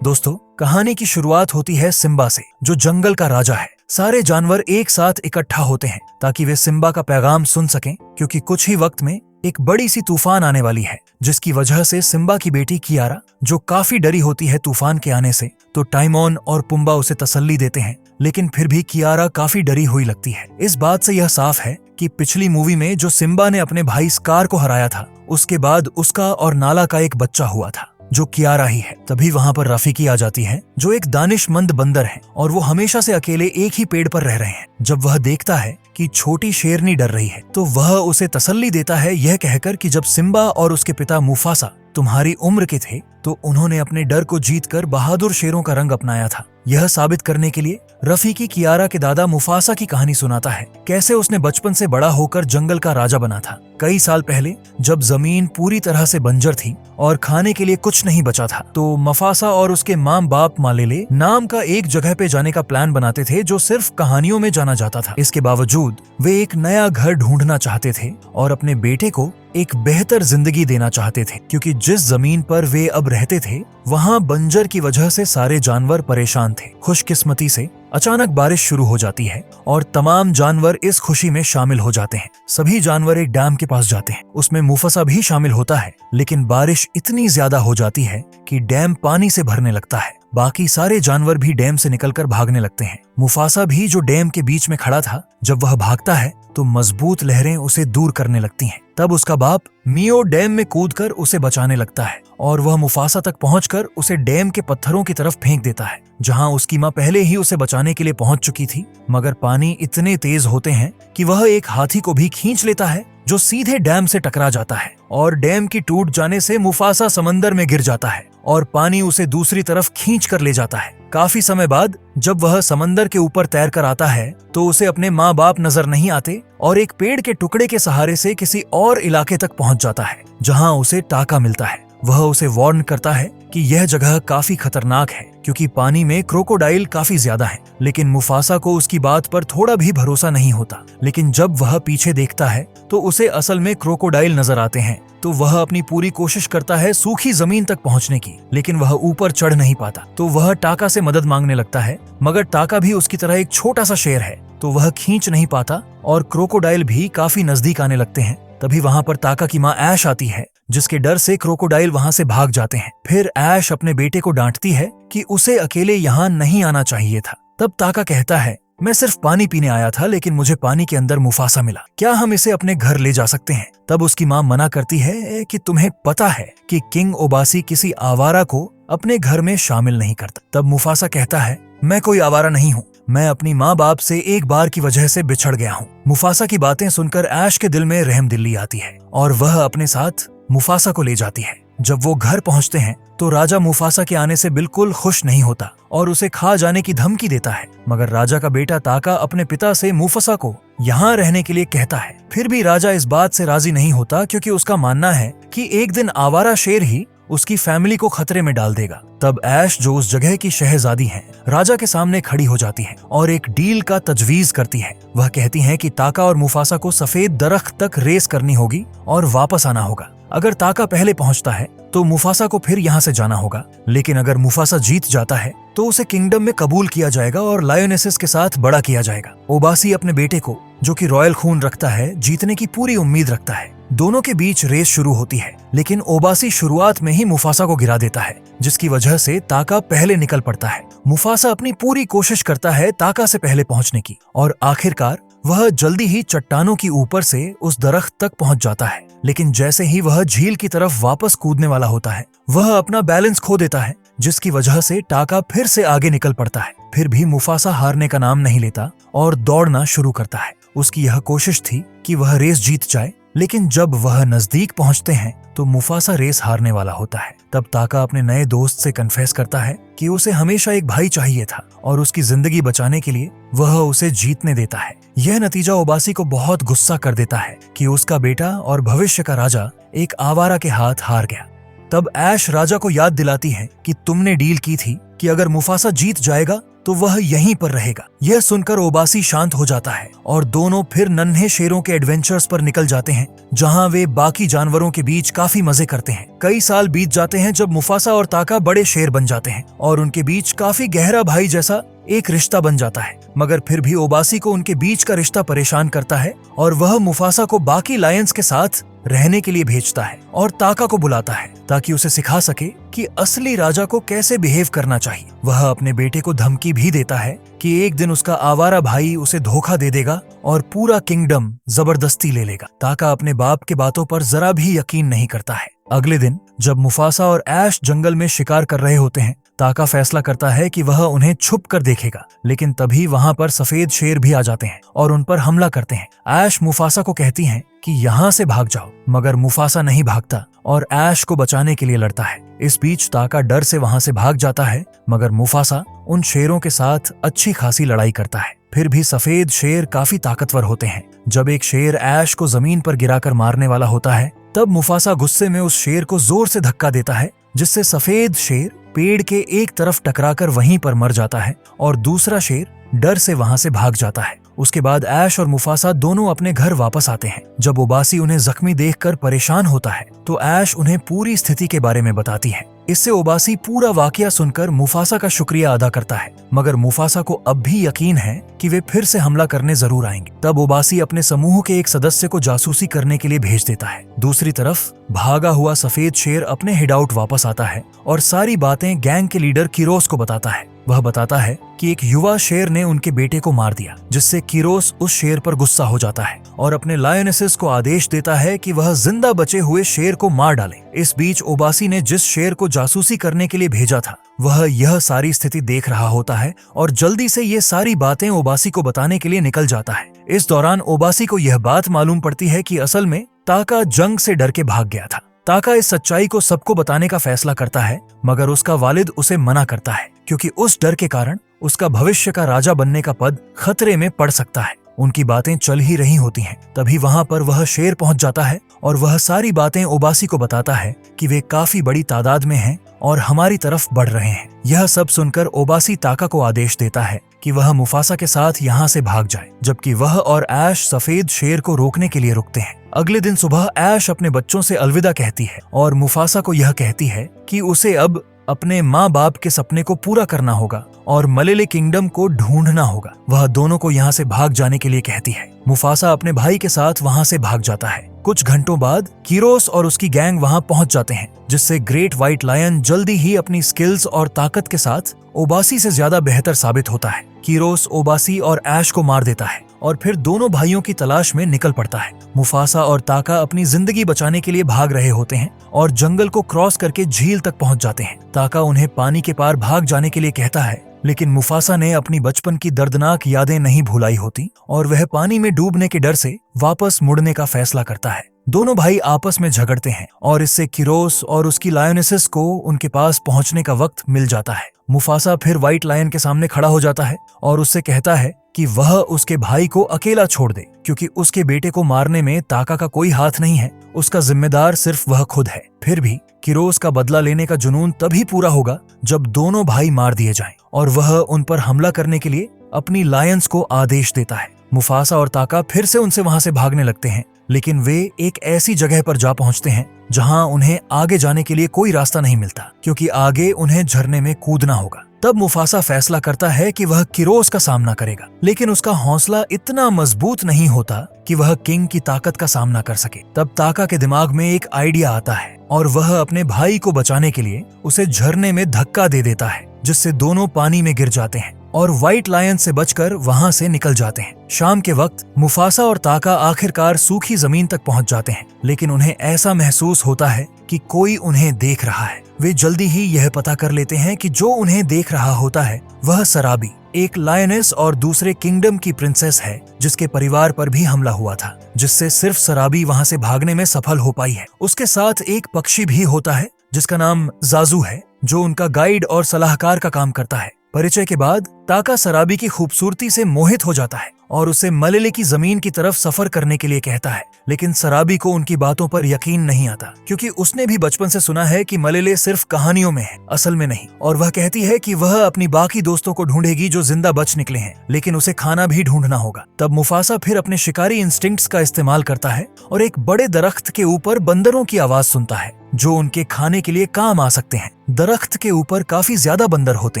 दोस्तों, कहानी की शुरुआत होती है सिम्बा से, जो जंगल का राजा है। सारे जानवर एक साथ इकट्ठा होते हैं ताकि वे सिम्बा का पैगाम सुन सकें, क्योंकि कुछ ही वक्त में एक बड़ी सी तूफान आने वाली है, जिसकी वजह से सिम्बा की बेटी कियारा, जो काफी डरी होती है तूफान के आने से, तो टाइमोन और पुम्बा उसे तसल्ली देते हैं, लेकिन फिर भी कियारा काफी डरी हुई लगती है। इस बात से यह साफ है कि पिछली मूवी में जो सिम्बा ने अपने भाई स्कार को हराया था, उसके बाद उसका और नाला का एक बच्चा हुआ था, जो कियारा ही है। तभी वहाँ पर रफीकी आ जाती है, जो एक दानिशमंद बंदर है और वो हमेशा से अकेले एक ही पेड़ पर रह रहे हैं। जब वह देखता है कि छोटी शेरनी डर रही है, तो वह उसे तसल्ली देता है, यह कहकर कि जब सिम्बा और उसके पिता मुफासा तुम्हारी उम्र के थे, तो उन्होंने अपने डर को जीतकर बहादुर शेरों का रंग अपनाया था। यह साबित करने के लिए रफीकी कियारा के दादा मुफासा की कहानी सुनाता है, कैसे उसने बचपन से बड़ा होकर जंगल का राजा बना था। कई साल पहले जब जमीन पूरी तरह से बंजर थी और खाने के लिए कुछ नहीं बचा था, तो मुफासा और उसके माँ बाप मालेले नाम का एक जगह पे जाने का प्लान बनाते थे, जो सिर्फ कहानियों में जाना जाता था। इसके बावजूद वे एक नया घर ढूंढना चाहते थे और अपने बेटे को एक बेहतर जिंदगी देना चाहते थे, क्योंकि जिस जमीन पर वे अब रहते थे, वहाँ बंजर की वजह से सारे जानवर परेशान थे। खुशकिस्मती से अचानक बारिश शुरू हो जाती है और तमाम जानवर इस खुशी में शामिल हो जाते हैं। सभी जानवर एक डैम के पास जाते हैं, उसमें मुफासा भी शामिल होता है, लेकिन बारिश इतनी ज्यादा हो जाती है कि डैम पानी से भरने लगता है। बाकी सारे जानवर भी डैम से निकलकर भागने लगते हैं। मुफासा भी, जो डैम के बीच में खड़ा था, जब वह भागता है तो मजबूत लहरें उसे दूर करने लगती हैं। तब उसका बाप मियो डैम में कूदकर उसे बचाने लगता है और वह मुफासा तक पहुंचकर उसे डैम के पत्थरों की तरफ फेंक देता है, जहां उसकी मां पहले ही उसे बचाने के लिए पहुंच चुकी थी। मगर पानी इतने तेज होते हैं कि वह एक हाथी को भी खींच लेता है, जो सीधे डैम से टकरा जाता है और डैम की टूट जाने से मुफासा समंदर में गिर जाता है और पानी उसे दूसरी तरफ खींच कर ले जाता है। काफी समय बाद जब वह समंदर के ऊपर तैर कर आता है, तो उसे अपने माँ बाप नजर नहीं आते और एक पेड़ के टुकड़े के सहारे से किसी और इलाके तक पहुंच जाता है, जहां उसे टाका मिलता है। वह उसे वार्न करता है कि यह जगह काफी खतरनाक है, क्योंकि पानी में क्रोकोडाइल काफी ज्यादा है। लेकिन मुफासा को उसकी बात पर थोड़ा भी भरोसा नहीं होता। लेकिन जब वह पीछे देखता है तो उसे असल में क्रोकोडाइल नजर आते हैं, तो वह अपनी पूरी कोशिश करता है सूखी जमीन तक पहुंचने की, लेकिन वह ऊपर चढ़ नहीं पाता। तो वह टाका से मदद मांगने लगता है, मगर टाका भी उसकी तरह एक छोटा सा शेर है, तो वह खींच नहीं पाता और क्रोकोडाइल भी काफी नजदीक आने लगते हैं। तभी वहां पर टाका की माँ ऐश आती है, जिसके डर से क्रोकोडाइल वहां से भाग जाते हैं। फिर ऐश अपने बेटे को डांटती है कि उसे अकेले यहाँ नहीं आना चाहिए था। तब टाका कहता है, मैं सिर्फ पानी पीने आया था, लेकिन मुझे पानी के अंदर मुफासा मिला, क्या हम इसे अपने घर ले जा सकते हैं? तब उसकी माँ मना करती है कि तुम्हें पता है कि किंग ओबासी किसी आवारा को अपने घर में शामिल नहीं करता। तब मुफासा कहता है, मैं कोई आवारा नहीं हूँ, मैं अपनी माँ बाप से एक बार की वजह से बिछड़ गया हूँ। मुफासा की बातें सुनकर ऐश के दिल में रहमदिली आती है और वह अपने साथ मुफासा को ले जाती है। जब वो घर पहुंचते हैं तो राजा मुफासा के आने से बिल्कुल खुश नहीं होता और उसे खा जाने की धमकी देता है। मगर राजा का बेटा टाका अपने पिता से मुफासा को यहाँ रहने के लिए कहता है। फिर भी राजा इस बात से राजी नहीं होता, क्योंकि उसका मानना है कि एक दिन आवारा शेर ही उसकी फैमिली को खतरे में डाल देगा। तब ऐश, जो उस जगह की शहजादी है, राजा के सामने खड़ी हो जाती है और एक डील का तजवीज करती है। वह कहती है कि टाका और मुफासा को सफेद दरख्त तक रेस करनी होगी और वापस आना होगा। अगर टाका पहले पहुंचता है तो मुफासा को फिर यहाँ से जाना होगा, लेकिन अगर मुफासा जीत जाता है तो उसे किंगडम में कबूल किया जाएगा और लायोनेसिस के साथ बड़ा किया जाएगा। ओबासी अपने बेटे को, जो कि रॉयल खून रखता है, जीतने की पूरी उम्मीद रखता है। दोनों के बीच रेस शुरू होती है, लेकिन ओबासी शुरुआत में ही मुफासा को गिरा देता है, जिसकी वजह से टाका पहले निकल पड़ता है। मुफासा अपनी पूरी कोशिश करता है टाका से पहले पहुंचने की और आखिरकार वह जल्दी ही चट्टानों की ऊपर से उस दरख्त तक पहुंच जाता है। लेकिन जैसे ही वह झील की तरफ वापस कूदने वाला होता है, वह अपना बैलेंस खो देता है, जिसकी वजह से टाका फिर से आगे निकल पड़ता है। फिर भी मुफासा हारने का नाम नहीं लेता और दौड़ना शुरू करता है। उसकी यह कोशिश थी कि वह रेस जीत जाए, लेकिन जब वह नजदीक पहुंचते हैं तो मुफासा रेस हारने वाला होता है। तब टाका अपने नए दोस्त से कन्फेस करता है कि उसे हमेशा एक भाई चाहिए था और उसकी जिंदगी बचाने के लिए वह उसे जीतने देता है। यह नतीजा ओबासी को बहुत गुस्सा कर देता है कि उसका बेटा और भविष्य का राजा एक आवारा के हाथ हार गया। तब ऐश राजा को याद दिलाती है कि तुमने डील की थी कि अगर मुफासा जीत जाएगा तो वह यहीं पर रहेगा। यह सुनकर ओबासी शांत हो जाता है और दोनों फिर नन्हे शेरों के एडवेंचर्स पर निकल जाते हैं, जहां वे बाकी जानवरों के बीच काफी मजे करते हैं। कई साल बीत जाते हैं जब मुफासा और ताका बड़े शेर बन जाते हैं और उनके बीच काफी गहरा भाई जैसा एक रिश्ता बन जाता है। मगर फिर भी ओबासी को उनके बीच का रिश्ता परेशान करता है और वह मुफासा को बाकी लायंस के साथ रहने के लिए भेजता है और ताका को बुलाता है ताकि उसे सिखा सके कि असली राजा को कैसे बिहेव करना चाहिए। वह अपने बेटे को धमकी भी देता है कि एक दिन उसका आवारा भाई उसे धोखा दे देगा और पूरा किंगडम जबरदस्ती ले लेगा। ताका अपने बाप के बातों पर जरा भी यकीन नहीं करता है। अगले दिन जब मुफासा और ऐश जंगल में शिकार कर रहे होते हैं, ताका फैसला करता है कि वह उन्हें छुप कर देखेगा, लेकिन तभी वहां पर सफेद शेर भी आ जाते हैं और उन पर हमला करते हैं। ऐश मुफासा को कहती हैं कि यहाँ से भाग जाओ, मगर मुफासा नहीं भागता और ऐश को बचाने के लिए लड़ता है। इस बीच ताका डर से वहां से भाग जाता है, मगर मुफासा उन शेरों के साथ अच्छी खासी लड़ाई करता है। फिर भी सफेद शेर काफी ताकतवर होते हैं। जब एक शेर ऐश को जमीन पर गिराकर मारने वाला होता है, तब मुफासा गुस्से में उस शेर को जोर से धक्का देता है, जिससे सफेद शेर पेड़ के एक तरफ टकराकर वहीं पर मर जाता है और दूसरा शेर डर से वहां से भाग जाता है। उसके बाद ऐश और मुफासा दोनों अपने घर वापस आते हैं। जब ओबासी उन्हें जख्मी देखकर परेशान होता है, तो ऐश उन्हें पूरी स्थिति के बारे में बताती है। इससे ओबासी पूरा वाकया सुनकर मुफासा का शुक्रिया अदा करता है, मगर मुफासा को अब भी यकीन है कि वे फिर से हमला करने जरूर आएंगे। तब ओबासी अपने समूह के एक सदस्य को जासूसी करने के लिए भेज देता है। दूसरी तरफ भागा हुआ सफेद शेर अपने हिडआउट वापस आता है और सारी बातें गैंग के लीडर किरोस को बताता है। वह बताता है कि एक युवा शेर ने उनके बेटे को मार दिया, जिससे किरोस उस शेर पर गुस्सा हो जाता है और अपने लायनेसेस को आदेश देता है कि वह जिंदा बचे हुए शेर को मार डाले। इस बीच ओबासी ने जिस शेर को जासूसी करने के लिए भेजा था, वह यह सारी स्थिति देख रहा होता है और जल्दी से ये सारी बातें ओबासी को बताने के लिए निकल जाता है। इस दौरान ओबासी को यह बात मालूम पड़ती है कि असल में ताका जंग से डर के भाग गया था। ताका इस सच्चाई को सबको बताने का फैसला करता है, मगर उसका वालिद उसे मना करता है, क्योंकि उस डर के कारण उसका भविष्य का राजा बनने का पद खतरे में पड़ सकता है। उनकी बातें चल ही रही होती हैं, तभी वहां पर वह शेर पहुंच जाता है और वह सारी बातें ओबासी को बताता है कि वे काफी बड़ी तादाद में हैं और हमारी तरफ बढ़ रहे हैं। यह सब सुनकर ओबासी ताका को आदेश देता है कि वह मुफासा के साथ यहाँ से भाग जाए, जबकि वह और ऐश सफेद शेर को रोकने के लिए रुकते हैं। अगले दिन सुबह ऐश अपने बच्चों से अलविदा कहती है और मुफासा को यह कहती है कि उसे अब अपने माँ बाप के सपने को पूरा करना होगा और मलेले किंगडम को ढूंढना होगा। वह दोनों को यहाँ से भाग जाने के लिए कहती है। मुफासा अपने भाई के साथ वहाँ से भाग जाता है। कुछ घंटों बाद किरोस और उसकी गैंग वहाँ पहुँच जाते हैं, जिससे ग्रेट व्हाइट लायन जल्दी ही अपनी स्किल्स और ताकत के साथ ओबासी से ज्यादा बेहतर साबित होता है। किरोस ओबासी और ऐश को मार देता है और फिर दोनों भाइयों की तलाश में निकल पड़ता है। मुफासा और ताका अपनी जिंदगी बचाने के लिए भाग रहे होते हैं और जंगल को क्रॉस करके झील तक पहुंच जाते हैं। ताका उन्हें पानी के पार भाग जाने के लिए कहता है, लेकिन मुफासा ने अपनी बचपन की दर्दनाक यादें नहीं भुलाई होती और वह पानी में डूबने के डर से वापस मुड़ने का फैसला करता है। दोनों भाई आपस में झगड़ते हैं और इससे किरोस और उसकी लायनेसेस को उनके पास पहुंचने का वक्त मिल जाता है। मुफासा फिर व्हाइट लायन के सामने खड़ा हो जाता है और उससे कहता है कि वह उसके भाई को अकेला छोड़ दे, क्योंकि उसके बेटे को मारने में ताका का कोई हाथ नहीं है। उसका जिम्मेदार सिर्फ वह खुद है। फिर भी किरोस का बदला लेने का जुनून तभी पूरा होगा जब दोनों भाई मार दिए जाएं और वह उन पर हमला करने के लिए अपनी लायंस को आदेश देता है। मुफासा और ताका फिर से उनसे वहां से भागने लगते हैं, लेकिन वे एक ऐसी जगह पर जा पहुंचते हैं जहां उन्हें आगे जाने के लिए कोई रास्ता नहीं मिलता, क्योंकि आगे उन्हें झरने में कूदना होगा। तब मुफासा फैसला करता है कि वह किरोस का सामना करेगा, लेकिन उसका हौसला इतना मजबूत नहीं होता कि वह किंग की ताकत का सामना कर सके। तब ताका के दिमाग में एक आइडिया आता है और वह अपने भाई को बचाने के लिए उसे झरने में धक्का दे देता है, जिससे दोनों पानी में गिर जाते हैं और व्हाइट लायन से बचकर वहां से निकल जाते हैं। शाम के वक्त मुफासा और ताका आखिरकार सूखी जमीन तक पहुंच जाते हैं, लेकिन उन्हें ऐसा महसूस होता है कि कोई उन्हें देख रहा है। वे जल्दी ही यह पता कर लेते हैं कि जो उन्हें देख रहा होता है वह सराबी, एक लायनेस और दूसरे किंगडम की प्रिंसेस है, जिसके परिवार पर भी हमला हुआ था, जिससे सिर्फ सराबी वहां से भागने में सफल हो पाई है। उसके साथ एक पक्षी भी होता है जिसका नाम जाजू है, जो उनका गाइड और सलाहकार का काम करता है। परिचय के बाद ताका सराबी की खूबसूरती से मोहित हो जाता है और उसे मलेले की जमीन की तरफ सफर करने के लिए कहता है। लेकिन सराबी को उनकी बातों पर यकीन नहीं आता, क्योंकि उसने भी बचपन से सुना है कि मलेले सिर्फ कहानियों में है, असल में नहीं। और वह कहती है कि वह अपनी बाकी दोस्तों को ढूंढेगी जो जिंदा बच निकले हैं, लेकिन उसे खाना भी ढूंढना होगा। तब मुफासा फिर अपने शिकारी इंस्टिंक्ट्स का इस्तेमाल करता है और एक बड़े दरख्त के ऊपर बंदरों की आवाज सुनता है जो उनके खाने के लिए काम आ सकते हैं। दरख्त के ऊपर काफी ज्यादा बंदर होते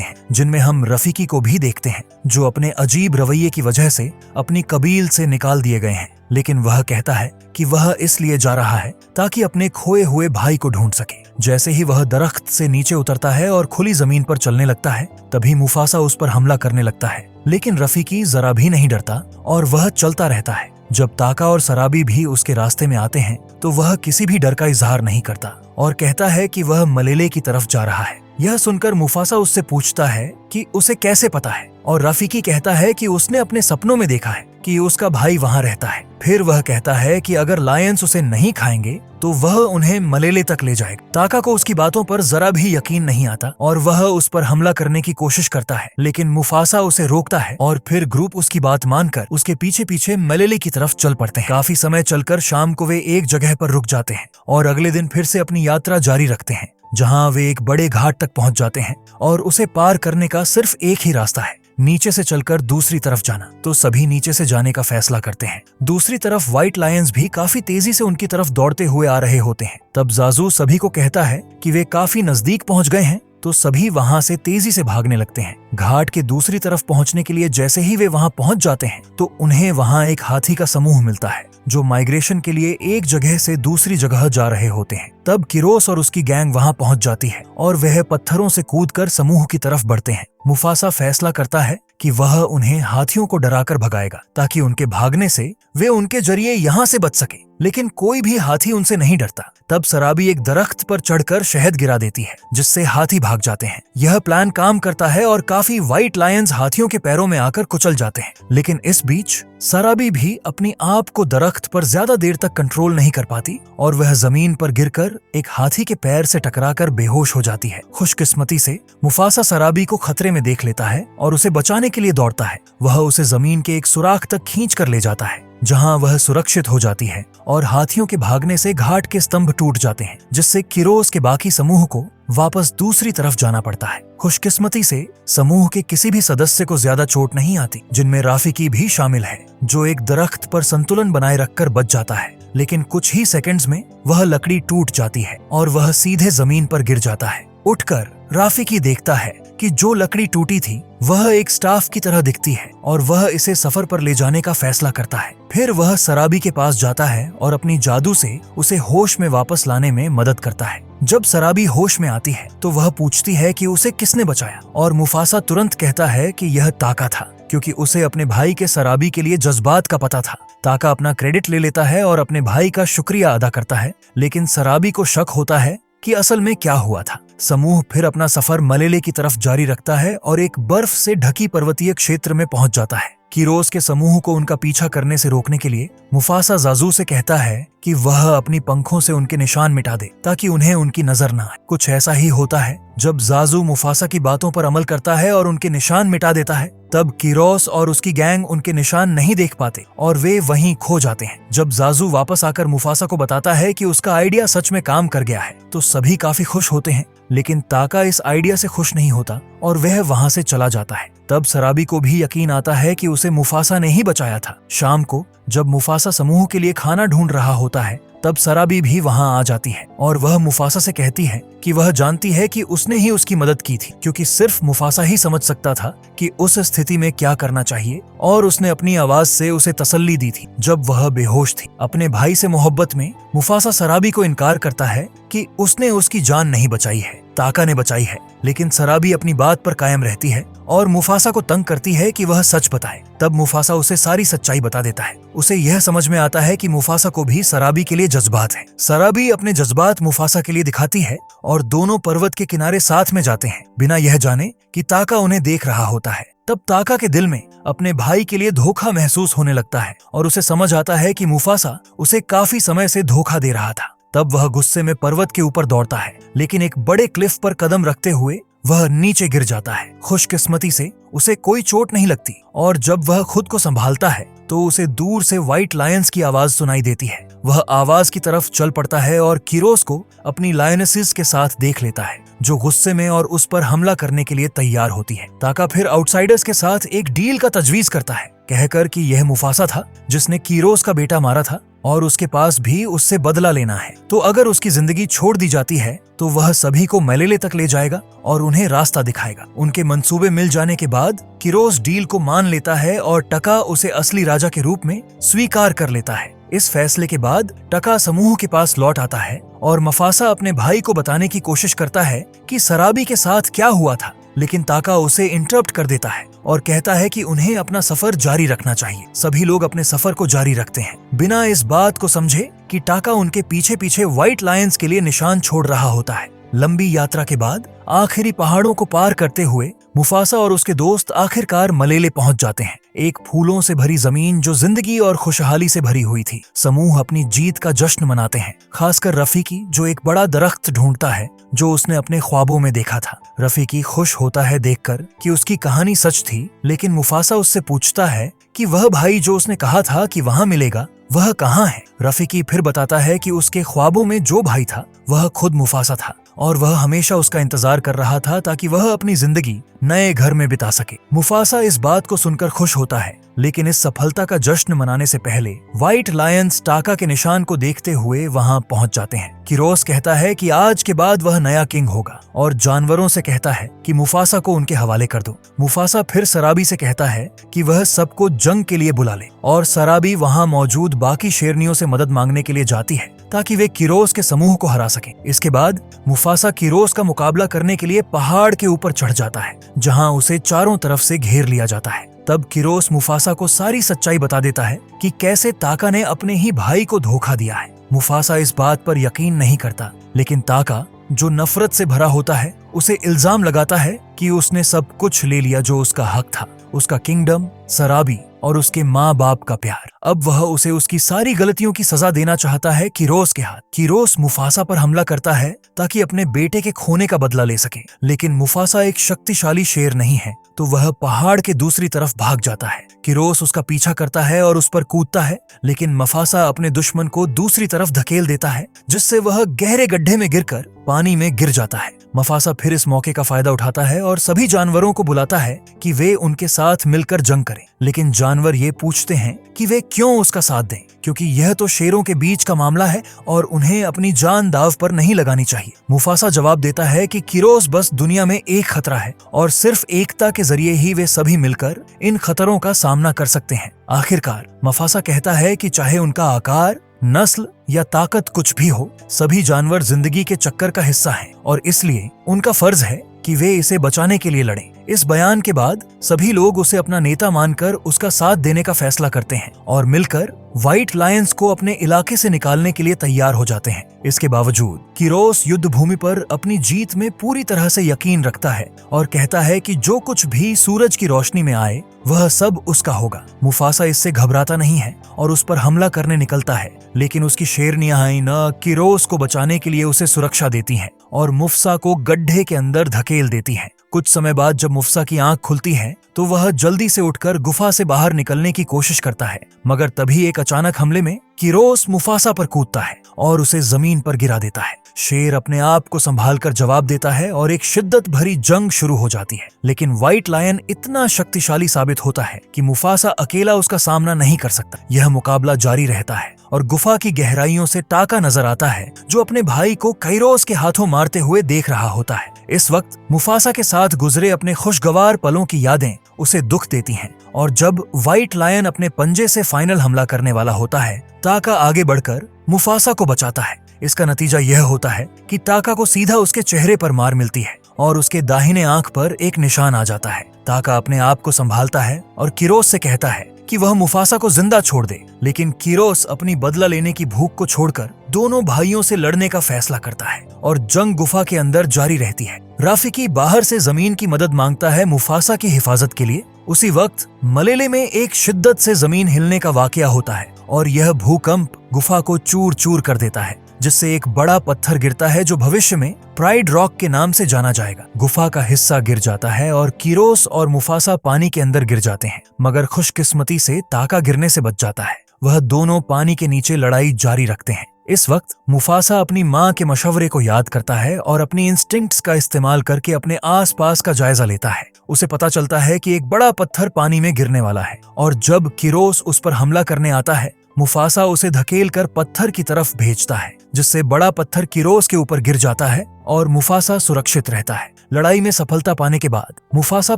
हैं, जिनमें हम रफीकी को भी देखते हैं, जो अपने अजीब रवैये की वजह से अपनी कबील से निकाल दिए गए हैं। लेकिन वह कहता है कि वह इसलिए जा रहा है ताकि अपने खोए हुए भाई को ढूंढ सके। जैसे ही वह दरख्त से नीचे उतरता है और खुली जमीन पर चलने लगता है, तभी मुफासा उस पर हमला करने लगता है। लेकिन रफीकी जरा भी नहीं डरता और वह चलता रहता है। जब ताका और सराबी भी उसके रास्ते में आते हैं तो वह किसी भी डर का इजहार नहीं करता और कहता है कि वह मलेले की तरफ जा रहा है। यह सुनकर मुफासा उससे पूछता है कि उसे कैसे पता है, और रफीकी कहता है कि उसने अपने सपनों में देखा है कि उसका भाई वहां रहता है। फिर वह कहता है कि अगर लायंस उसे नहीं खाएंगे तो वह उन्हें मलेले तक ले जाएगा। ताका को उसकी बातों पर जरा भी यकीन नहीं आता और वह उस पर हमला करने की कोशिश करता है, लेकिन मुफासा उसे रोकता है और फिर ग्रुप उसकी बात मानकर उसके पीछे पीछे मलेले की तरफ चल पड़ते हैं। काफी समय चलकर शाम को वे एक जगह पर रुक जाते हैं और अगले दिन फिर से अपनी यात्रा जारी रखते हैं, जहां वे एक बड़े घाट तक पहुंच जाते हैं और उसे पार करने का सिर्फ एक ही रास्ता है, नीचे से चलकर दूसरी तरफ जाना। तो सभी नीचे से जाने का फैसला करते हैं। दूसरी तरफ व्हाइट लायंस भी काफी तेजी से उनकी तरफ दौड़ते हुए आ रहे होते हैं। तब जाजू सभी को कहता है कि वे काफी नजदीक पहुंच गए हैं, तो सभी वहां से तेजी से भागने लगते हैं। घाट के दूसरी तरफ पहुंचने के लिए जैसे ही वे वहां पहुंच जाते हैं तो उन्हें वहां एक हाथी का समूह मिलता है जो माइग्रेशन के लिए एक जगह से दूसरी जगह जा रहे होते हैं। तब किरोस और उसकी गैंग वहां पहुंच जाती है और वह पत्थरों से कूदकर समूह की तरफ बढ़ते हैं। मुफासा फैसला करता है कि वह उन्हें हाथियों को डराकर भगाएगा ताकि उनके भागने से वे उनके जरिए यहाँ से बच सके, लेकिन कोई भी हाथी उनसे नहीं डरता। तब सराबी एक दरख्त पर चढ़कर शहद गिरा देती है, जिससे हाथी भाग जाते हैं। यह प्लान काम करता है और काफी व्हाइट लायंस हाथियों के पैरों में आकर कुचल जाते हैं। लेकिन इस बीच सराबी भी अपनी आप को दरख्त पर ज्यादा देर तक कंट्रोल नहीं कर पाती और वह जमीन पर गिरकर एक हाथी के पैर से टकराकर बेहोश हो जाती है। खुशकिस्मती से मुफासा सराबी को खतरे में देख लेता है और उसे बचाने के लिए दौड़ता है। वह उसे जमीन के एक सुराख तक खींच कर ले जाता है, जहां वह सुरक्षित हो जाती है और हाथियों के भागने से घाट के स्तंभ टूट जाते हैं, जिससे किरोस के बाकी समूह को वापस दूसरी तरफ जाना पड़ता है। खुशकिस्मती से समूह के किसी भी सदस्य को ज्यादा चोट नहीं आती, जिनमें राफिकी भी शामिल है, जो एक दरख्त पर संतुलन बनाए रखकर बच जाता है। लेकिन कुछ ही सेकंड्स में वह लकड़ी टूट जाती है और वह सीधे जमीन पर गिर जाता है। उठकर राफिकी देखता है कि जो लकड़ी टूटी थी वह एक स्टाफ की तरह दिखती है और वह इसे सफर पर ले जाने का फैसला करता है। फिर वह सराबी के पास जाता है और अपनी जादू से उसे होश में वापस लाने में मदद करता है। जब सराबी होश में आती है तो वह पूछती है कि उसे किसने बचाया, और मुफासा तुरंत कहता है कि यह ताका था, क्योंकि उसे अपने भाई के सराबी के लिए जज्बात का पता था। ताका अपना क्रेडिट ले लेता है और अपने भाई का शुक्रिया अदा करता है, लेकिन सराबी को शक होता है कि असल में क्या हुआ था। समूह फिर अपना सफर मलेले की तरफ जारी रखता है और एक बर्फ से ढकी पर्वतीय क्षेत्र में पहुंच जाता है। किरोस के समूह को उनका पीछा करने से रोकने के लिए मुफासा जाजू से कहता है कि वह अपनी पंखों से उनके निशान मिटा दे ताकि उन्हें उनकी नजर न आए। कुछ ऐसा ही होता है। जब जाजू मुफासा की बातों पर अमल करता है और उनके निशान मिटा देता है, तब किरोस और उसकी गैंग उनके निशान नहीं देख पाते और वे वहीं खो जाते हैं। जब जाजू वापस आकर मुफासा को बताता है कि उसका आइडिया सच में काम कर गया है, तो सभी काफी खुश होते हैं, लेकिन ताका इस आइडिया से खुश नहीं होता और वह वहां से चला जाता है। तब सराबी को भी यकीन आता है कि उसे मुफासा ने ही बचाया था। शाम को जब मुफासा समूह के लिए खाना ढूंढ रहा होता है, तब सराबी भी वहां आ जाती है और वह मुफासा से कहती है कि वह जानती है कि उसने ही उसकी मदद की थी, क्योंकि सिर्फ मुफासा ही समझ सकता था कि उस स्थिति में क्या करना चाहिए, और उसने अपनी आवाज से उसे तसल्ली दी थी जब वह बेहोश थी। अपने भाई से मोहब्बत में मुफासा सराबी को इनकार करता है कि उसने उसकी जान नहीं बचाई है, ताका ने बचाई है, लेकिन सराबी अपनी बात पर कायम रहती है और मुफासा को तंग करती है कि वह सच बताए। तब मुफासा उसे सारी सच्चाई बता देता है। उसे यह समझ में आता है कि मुफासा को भी सराबी के लिए जज्बात है। सराबी अपने जज्बात मुफासा के लिए दिखाती है और दोनों पर्वत के किनारे साथ में जाते हैं, बिना यह जाने कि ताका उन्हें देख रहा होता है। तब ताका के दिल में अपने भाई के लिए धोखा महसूस होने लगता है और उसे समझ आता है कि मुफासा उसे काफी समय से धोखा दे रहा था। तब वह गुस्से में पर्वत के ऊपर दौड़ता है, लेकिन एक बड़े क्लिफ पर कदम रखते हुए वह नीचे गिर जाता है। खुशकिस्मती से उसे कोई चोट नहीं लगती और जब वह खुद को संभालता है तो उसे दूर से व्हाइट लायंस की आवाज सुनाई देती है। वह आवाज की तरफ चल पड़ता है और कीरोस को अपनी लायनेसिस के साथ देख लेता है, जो गुस्से में और उस पर हमला करने के लिए तैयार होती है। ताका फिर आउटसाइडर्स के साथ एक डील का तजवीज करता है, कहकर कि यह मुफासा था जिसने कीरोस का बेटा मारा था और उसके पास भी उससे बदला लेना है। तो अगर उसकी जिंदगी छोड़ दी जाती है तो वह सभी को मेलेले तक ले जाएगा और उन्हें रास्ता दिखाएगा। उनके मंसूबे मिल जाने के बाद कीरोस डील को मान लेता है और टका उसे असली राजा के रूप में स्वीकार कर लेता है। इस फैसले के बाद टका समूह के पास लौट आता है और मुफासा अपने भाई को बताने की कोशिश करता है कि सराबी के साथ क्या हुआ था, लेकिन ताका उसे इंटरप्ट कर देता है और कहता है कि उन्हें अपना सफर जारी रखना चाहिए। सभी लोग अपने सफर को जारी रखते हैं, बिना इस बात को समझे कि टाका उनके पीछे पीछे व्हाइट लायंस के लिए निशान छोड़ रहा होता है। लंबी यात्रा के बाद आखिरी पहाड़ों को पार करते हुए मुफासा और उसके दोस्त आखिरकार मलेले पहुंच जाते हैं, एक फूलों से भरी जमीन जो जिंदगी और खुशहाली से भरी हुई थी। समूह अपनी जीत का जश्न मनाते हैं, खासकर रफीकी जो एक बड़ा दरख्त ढूंढता है जो उसने अपने ख्वाबों में देखा था। रफीकी खुश होता है देखकर कि उसकी कहानी सच थी, लेकिन मुफासा उससे पूछता है कि वह भाई जो उसने कहा था कि वहां मिलेगा वह कहाँ है। रफीकी फिर बताता है कि उसके ख्वाबों में जो भाई था वह खुद मुफासा था और वह हमेशा उसका इंतजार कर रहा था ताकि वह अपनी जिंदगी नए घर में बिता सके। मुफासा इस बात को सुनकर खुश होता है, लेकिन इस सफलता का जश्न मनाने से पहले व्हाइट लायंस टाका के निशान को देखते हुए वहां पहुंच जाते हैं। कीरोस कहता है कि आज के बाद वह नया किंग होगा और जानवरों से कहता है कि मुफासा को उनके हवाले कर दो। मुफासा फिर सराबी से कहता है कि वह सबको जंग के लिए बुला ले और सराबी वहां मौजूद बाकी शेरनियों से मदद मांगने के लिए जाती है ताकि वे कीरोस के समूह को हरा सकें। इसके बाद मुफासा कीरोस का मुकाबला करने के लिए पहाड़ के ऊपर चढ़ जाता है, जहां उसे चारों तरफ से घेर लिया जाता है। तब कीरोस मुफासा को सारी सच्चाई बता देता है कि कैसे ताका ने अपने ही भाई को धोखा दिया है। मुफासा इस बात पर यकीन नहीं करता, लेकिन ताका जो नफरत से भरा होता है उसे इल्जाम लगाता है कि उसने सब कुछ ले लिया जो उसका हक था, उसका किंगडम, सराबी और उसके माँ बाप का प्यार। अब वह उसे उसकी सारी गलतियों की सजा देना चाहता है कीरोस के हाथ। कीरोस मुफासा पर हमला करता है ताकि अपने बेटे के खोने का बदला ले सके, लेकिन मुफासा एक शक्तिशाली शेर नहीं है तो वह पहाड़ के दूसरी तरफ भाग जाता है। कीरोस उसका पीछा करता है और उस पर कूदता है, लेकिन मुफासा अपने दुश्मन को दूसरी तरफ धकेल देता है, जिससे वह गहरे गड्ढे में गिरकर पानी में गिर जाता है। मुफासा फिर इस मौके का फायदा उठाता है और सभी जानवरों को बुलाता है कि वे उनके साथ मिलकर जंग करें, लेकिन जानवर ये पूछते हैं कि वे क्यों उसका साथ दें, क्योंकि यह तो शेरों के बीच का मामला है और उन्हें अपनी जान दाव पर नहीं लगानी चाहिए। मुफासा जवाब देता है कि कीरोस बस दुनिया में एक खतरा है और सिर्फ एकता के जरिए ही वे सभी मिलकर इन खतरों का सामना कर सकते हैं। आखिरकार मुफासा कहता है कि चाहे उनका आकार, नस्ल या ताकत कुछ भी हो, सभी जानवर जिंदगी के चक्कर का हिस्सा हैं और इसलिए उनका फर्ज है कि वे इसे बचाने के लिए लड़ें। इस बयान के बाद सभी लोग उसे अपना नेता मानकर उसका साथ देने का फैसला करते हैं और मिलकर व्हाइट लायंस को अपने इलाके से निकालने के लिए तैयार हो जाते हैं। इसके बावजूद कीरोस युद्ध भूमि पर अपनी जीत में पूरी तरह से यकीन रखता है और कहता है कि जो कुछ भी सूरज की रोशनी में आए वह सब उसका होगा। मुफासा इससे घबराता नहीं है और उस पर हमला करने निकलता है, लेकिन उसकी शेरनियां आईना कीरोस को बचाने के लिए उसे सुरक्षा देती हैं और मुफसा को गड्ढे के अंदर धकेल देती हैं। कुछ समय बाद जब मुफसा की आंख खुलती है तो वह जल्दी से उठकर गुफा से बाहर निकलने की कोशिश करता है, मगर तभी एक अचानक हमले में कीरोस मुफासा पर कूदता है और उसे जमीन पर गिरा देता है। शेर अपने आप को संभालकर जवाब देता है और एक शिद्दत भरी जंग शुरू हो जाती है, लेकिन व्हाइट लायन इतना शक्तिशाली साबित होता है कि मुफासा अकेला उसका सामना नहीं कर सकता। यह मुकाबला जारी रहता है और गुफा की गहराइयों से टाका नजर आता है जो अपने भाई को कीरोस के हाथों मारते हुए देख रहा होता है। इस वक्त मुफासा के साथ गुजरे अपने खुशगवार पलों की यादें उसे दुख देती हैं और जब व्हाइट लायन अपने पंजे से फाइनल हमला करने वाला होता है, टाका आगे बढ़कर मुफासा को बचाता है। इसका नतीजा यह होता है कि टाका को सीधा उसके चेहरे पर मार मिलती है और उसके दाहिने आंख पर एक निशान आ जाता है। टाका अपने आप को संभालता है और कीरोस से कहता है कि वह मुफासा को जिंदा छोड़ दे, लेकिन कीरोस अपनी बदला लेने की भूख को छोड़कर दोनों भाइयों से लड़ने का फैसला करता है और जंग गुफा के अंदर जारी रहती है। राफिकी बाहर से जमीन की मदद मांगता है मुफासा की हिफाजत के लिए। उसी वक्त मलेले में एक शिद्दत से जमीन हिलने का वाकया होता है और यह भूकंप गुफा को चूर चूर कर देता है। जिससे एक बड़ा पत्थर गिरता है जो भविष्य में प्राइड रॉक के नाम से जाना जाएगा। गुफा का हिस्सा गिर जाता है और कीरोस और मुफासा पानी के अंदर गिर जाते हैं, मगर खुशकिस्मती से ताका गिरने से बच जाता है। वह दोनों पानी के नीचे लड़ाई जारी रखते हैं। इस वक्त मुफासा अपनी माँ के मशवरे को याद करता है और अपनी इंस्टिंक्ट्स का इस्तेमाल करके अपने आसपास का जायजा लेता है। उसे पता चलता है कि एक बड़ा पत्थर पानी में गिरने वाला है और जब कीरोस उस पर हमला करने आता है, मुफासा उसे धकेल कर पत्थर की तरफ भेजता है, जिससे बड़ा पत्थर कीरोस के ऊपर गिर जाता है और मुफासा सुरक्षित रहता है। लड़ाई में सफलता पाने के बाद मुफासा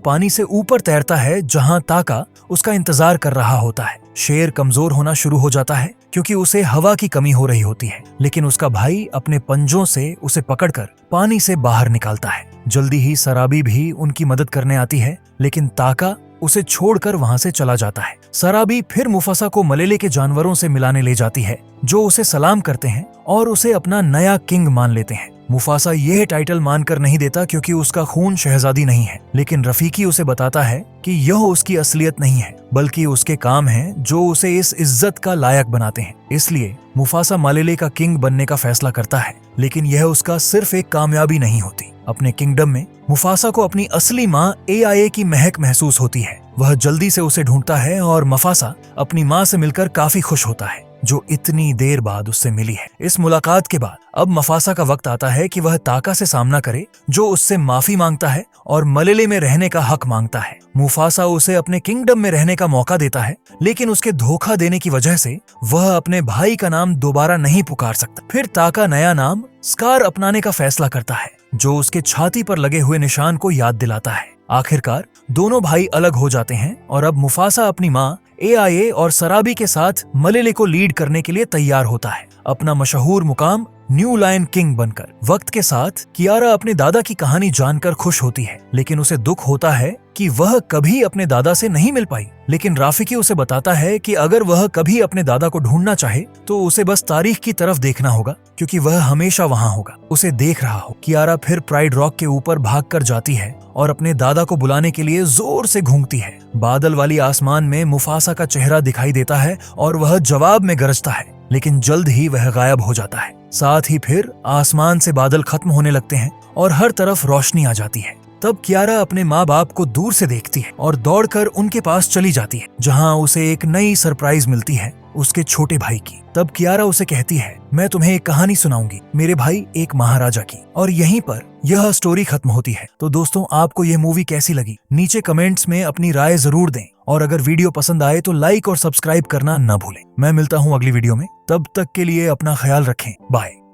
पानी से ऊपर तैरता है, जहां ताका उसका इंतजार कर रहा होता है। शेर कमजोर होना शुरू हो जाता है क्योंकि उसे हवा की कमी हो रही होती है, लेकिन उसका भाई अपने पंजों से उसे पकड़कर पानी से बाहर निकालता है। जल्दी ही सराबी भी उनकी मदद करने आती है, लेकिन ताका उसे छोड़कर वहां से चला जाता है। सराबी फिर मुफासा को मलेले के जानवरों से मिलाने ले जाती है, जो उसे सलाम करते हैं और उसे अपना नया किंग मान लेते हैं। मुफासा यह टाइटल मानकर नहीं देता क्योंकि उसका खून शहजादी नहीं है, लेकिन रफीकी उसे बताता है कि यह उसकी असलियत नहीं है, बल्कि उसके काम हैं जो उसे इस इज्जत का लायक बनाते हैं। इसलिए मुफासा मलेले का किंग बनने का फैसला करता है, लेकिन यह उसका सिर्फ एक कामयाबी नहीं होती। अपने किंगडम में मुफासा को अपनी असली माँ एआईए की महक महसूस होती है। वह जल्दी से उसे ढूंढता है और मुफासा अपनी माँ से मिलकर काफी खुश होता है, जो इतनी देर बाद उससे मिली है। इस मुलाकात के बाद अब मुफासा का वक्त आता है कि वह ताका से सामना करे, जो उससे माफी मांगता है और मलेले में रहने का हक मांगता है। मुफासा उसे अपने किंगडम में रहने का मौका देता है, लेकिन उसके धोखा देने की वजह से वह अपने भाई का नाम दोबारा नहीं पुकार सकता। फिर ताका नया नाम स्कार अपनाने का फैसला करता है, जो उसके छाती पर लगे हुए निशान को याद दिलाता है। आखिरकार दोनों भाई अलग हो जाते हैं और अब मुफासा अपनी माँ एआईए और सराबी के साथ मलेले को लीड करने के लिए तैयार होता है, अपना मशहूर मुकाम न्यू लायन किंग बनकर। वक्त के साथ कियारा अपने दादा की कहानी जानकर खुश होती है, लेकिन उसे दुख होता है कि वह कभी अपने दादा से नहीं मिल पाई। लेकिन राफिकी उसे बताता है कि अगर वह कभी अपने दादा को ढूंढना चाहे तो उसे बस तारीख की तरफ देखना होगा, क्योंकि वह हमेशा वहां होगा, उसे देख रहा हो। कियारा फिर प्राइड रॉक के ऊपर भागकर जाती है और अपने दादा को बुलाने के लिए जोर से घूंघती है। बादल वाली आसमान में मुफासा का चेहरा दिखाई देता है और वह जवाब में गरजता है, लेकिन जल्द ही वह गायब हो जाता है। साथ ही फिर आसमान से बादल खत्म होने लगते हैं और हर तरफ रोशनी आ जाती है। तब कियारा अपने माँ बाप को दूर से देखती है और दौड़कर उनके पास चली जाती है, जहाँ उसे एक नई सरप्राइज मिलती है उसके छोटे भाई की। तब कियारा उसे कहती है, मैं तुम्हें एक कहानी सुनाऊंगी, मेरे भाई एक महाराजा की। और यहीं पर यह स्टोरी खत्म होती है। तो दोस्तों, आपको यह मूवी कैसी लगी नीचे कमेंट्स में अपनी राय जरूर दें, और अगर वीडियो पसंद आए तो लाइक और सब्सक्राइब करना न भूलें। मैं मिलता हूँ अगली वीडियो में, तब तक के लिए अपना ख्याल रखें। बाय।